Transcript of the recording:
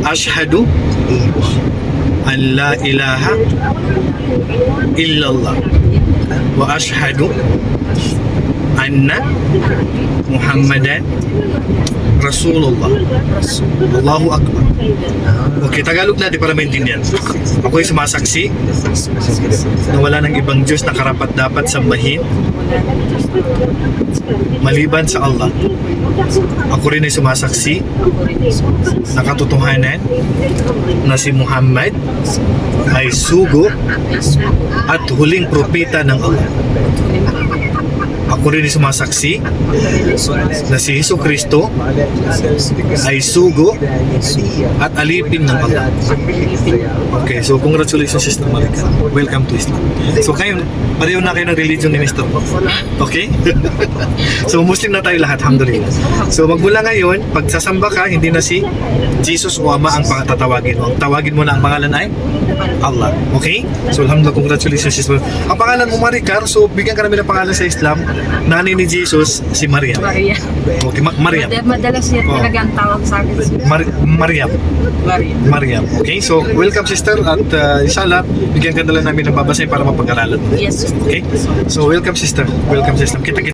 Ashhadu an la ilaha illallah wa ashhadu anna Muhammadan Rasulullah. Allahu Akbar. Okay, Tagalog natin para maintindihan. Ako'y sumasaksi na wala ng ibang Diyos na karapat-dapat sambahin maliban sa Allah. Ako rin ay sumasaksi na katotohanan na si Muhammad ay sugo at huling propeta ng Allah. Ako rin ay sumasaksi na si Jesucristo ay sugo at alipin ng Allah. Okay, so congratulations Sister Marika. Welcome to Islam. So kayo, pareho na kayo ng religion ni Mr. Okay? So Muslim na tayo lahat, alhamdulillah. So magmula ngayon, pag sasamba ka, hindi na si Jesus o Ama ang patatawagin mo. Ang tawagin mo na ang pangalan ay Allah. Okay? So alhamdulillah, congratulations Sister. Ang pangalan mo Maricar, so bigyan ka namin ng pangalan sa Islam. Nanay ni Jesus, si Maria. Maria. Okay, Mariam. Madalas niya talaga ang tawag sa akin. Mariam. Mariam. Okay, so welcome sister at inshallah, bigyan ka na lang namin ng babasahin para mapag-aralan mo. Yes. Okay? So welcome sister. Welcome sister. Kita